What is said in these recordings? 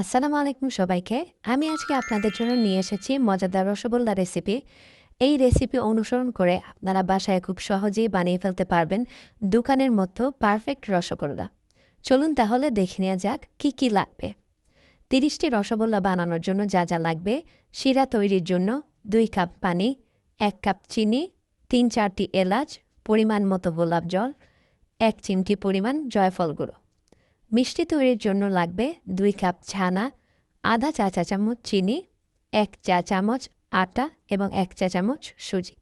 আসসালামু আলাইকুম সবাইকে। আমি আজকে আপনাদের জন্য নিয়ে এসেছি মজাদার রসগোল্লা রেসিপি। এই রেসিপি অনুসরণ করে আপনারা বাসায় খুব সহজেই বানিয়ে ফেলতে পারবেন দোকানের মতো পারফেক্ট রসগোল্লা। চলুন তাহলে দেখে নেওয়া যাক কী কী লাগবে। ৩০টি রসগোল্লা বানানোর জন্য যা যা লাগবে: শিরা তৈরির জন্য ২ কাপ পানি, ১ কাপ চিনি, ৩-৪টি এলাচ, পরিমাণ মতো গোলাপ জল, ১ চিমটি পরিমাণ জয়ফল গুঁড়ো। মিষ্টি তৈরির জন্য লাগবে ২ কাপ ছানা, আধা চা চামচ চিনি, ১ চা চামচ আটা এবং ১ চা চামচ সুজি।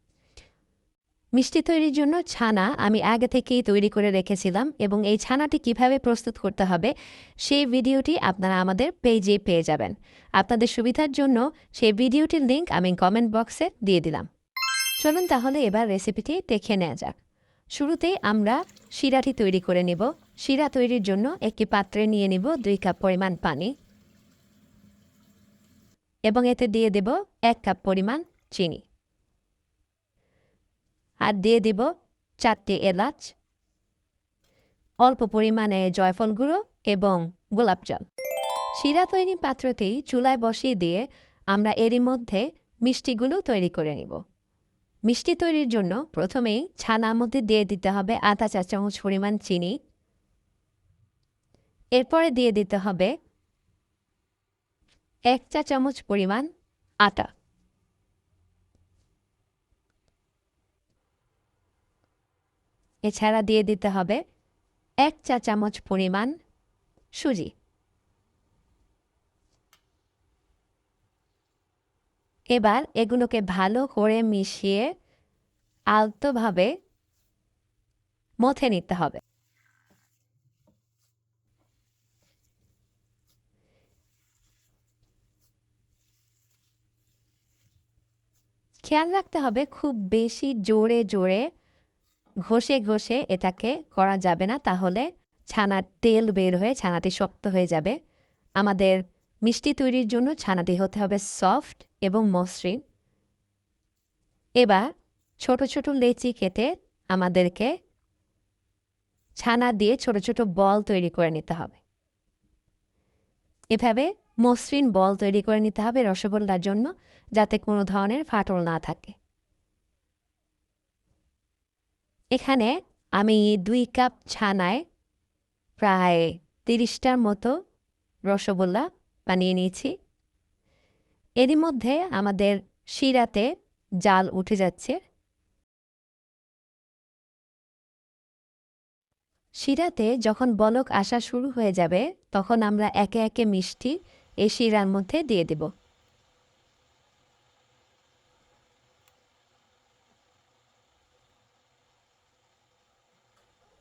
মিষ্টি তৈরির জন্য ছানা আমি আগে থেকেই তৈরি করে রেখেছিলাম এবং এই ছানাটি কিভাবে প্রস্তুত করতে হবে সেই ভিডিওটি আপনারা আমাদের পেজে পেয়ে যাবেন। আপনাদের সুবিধার জন্য সেই ভিডিওটির লিঙ্ক আমি কমেন্ট বক্সে দিয়ে দিলাম। চলুন তাহলে এবার রেসিপিটি দেখে নেওয়া যাক। শুরুতেই আমরা শিরাটি তৈরি করে নেব। শিরা তৈরির জন্য একটি পাত্রে নিয়ে নেব ২ কাপ পরিমাণ পানি এবং এতে দিয়ে দেব ১ কাপ পরিমাণ চিনি, আর দিয়ে দেব ৪টি এলাচ, অল্প পরিমাণে জয়ফল গুঁড়ো এবং গোলাপ জল। শিরা তৈরি পাত্রটি চুলায় বসিয়ে দিয়ে আমরা এরই মধ্যে মিষ্টিগুলো তৈরি করে নেব। মিষ্টি তৈরির জন্য প্রথমেই ছানার মধ্যে দিয়ে দিতে হবে আধা চা চামচ পরিমাণ চিনি, এরপরে দিয়ে দিতে হবে ১ চা চামচ পরিমাণ আটা, এছাড়া দিয়ে দিতে হবে ১ চা চামচ পরিমাণ সুজি। এবার এগুলোকে ভালো করে মিশিয়ে আলতোভাবে মথে নিতে হবে। খেয়াল রাখতে হবে খুব বেশি জোরে জোরে ঘষে ঘষে এটাকে করা যাবে না, তাহলে ছানার তেল বের হয়ে ছানাটি শক্ত হয়ে যাবে। আমাদের মিষ্টি তৈরির জন্য ছানাটি হতে হবে সফট এবং মসৃণ। এবার ছোট ছোট লেচি কেটে আমাদেরকে ছানা দিয়ে ছোট ছোট বল তৈরি করে নিতে হবে। এভাবে মসৃণ বল তৈরি করে নিতে হবে রসগোল্লার জন্য, যাতে কোনো ধরনের ফাটল না থাকে। এখানে আমি ২ কাপ ছানায় প্রায় ৩০টার মতো রসগোল্লা বানিয়ে নিয়েছি। এরই মধ্যে আমাদের শিরাতে জাল উঠে যাচ্ছে। শিরাতে যখন বলক আসা শুরু হয়ে যাবে তখন আমরা একে একে মিষ্টি এই শিরার মধ্যে দিয়ে দেব।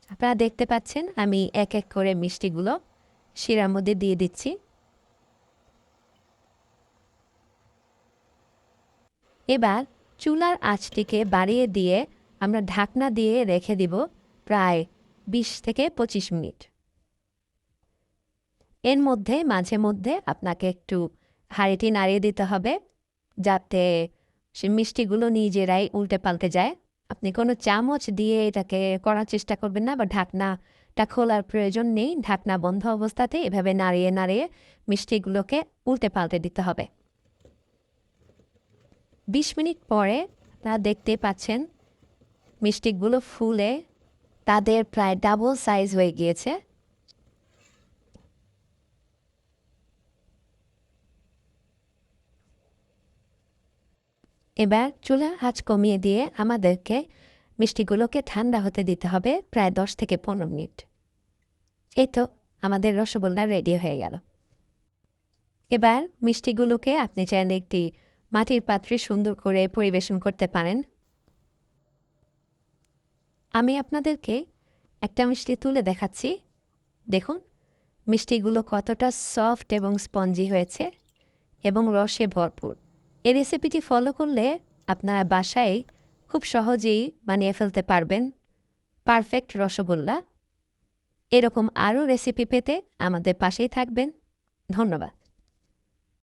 আপনারা দেখতে পাচ্ছেন আমি এক এক করে মিষ্টিগুলো শিরার মধ্যে দিয়ে দিচ্ছি। এবার চুলার আঁচটিকে বাড়িয়ে দিয়ে আমরা ঢাকনা দিয়ে রেখে দিব প্রায় ২০ থেকে ২৫ মিনিট। এর মধ্যে মাঝে মধ্যে আপনাকে একটু হাঁড়িটি নাড়িয়ে দিতে হবে, যাতে সে মিষ্টিগুলো নিজেরাই উল্টে পাল্টে যায়। আপনি কোনো চামচ দিয়ে এটাকে করার চেষ্টা করবেন না বা ঢাকনাটা খোলার প্রয়োজন নেই। ঢাকনা বন্ধ অবস্থাতে এভাবে নাড়িয়ে নাড়িয়ে মিষ্টিগুলোকে উল্টে পাল্টে দিতে হবে। ২০ মিনিট পরে আপনারা দেখতে পাচ্ছেন মিষ্টিগুলো ফুলে তাদের প্রায় ডাবল সাইজ হয়ে গিয়েছে। এবার চুলার আঁচ কমিয়ে দিয়ে আমাদেরকে মিষ্টিগুলোকে ঠান্ডা হতে দিতে হবে প্রায় ১০ থেকে ১৫ মিনিট। এই তো আমাদের রসগোল্লা রেডি হয়ে গেল। এবার মিষ্টিগুলোকে আপনি চাইলে একটি মাটির পাত্রে সুন্দর করে পরিবেশন করতে পারেন। আমি আপনাদেরকে একটা মিষ্টি তুলে দেখাচ্ছি। দেখুন মিষ্টিগুলো কতটা সফট এবং স্পঞ্জি হয়েছে এবং রসে ভরপুর। এই রেসিপিটি ফলো করলে আপনারা বাসায় খুব সহজেই বানিয়ে ফেলতে পারবেন পারফেক্ট রসগোল্লা। এরকম আরও রেসিপি পেতে আমাদের পাশেই থাকবেন। ধন্যবাদ।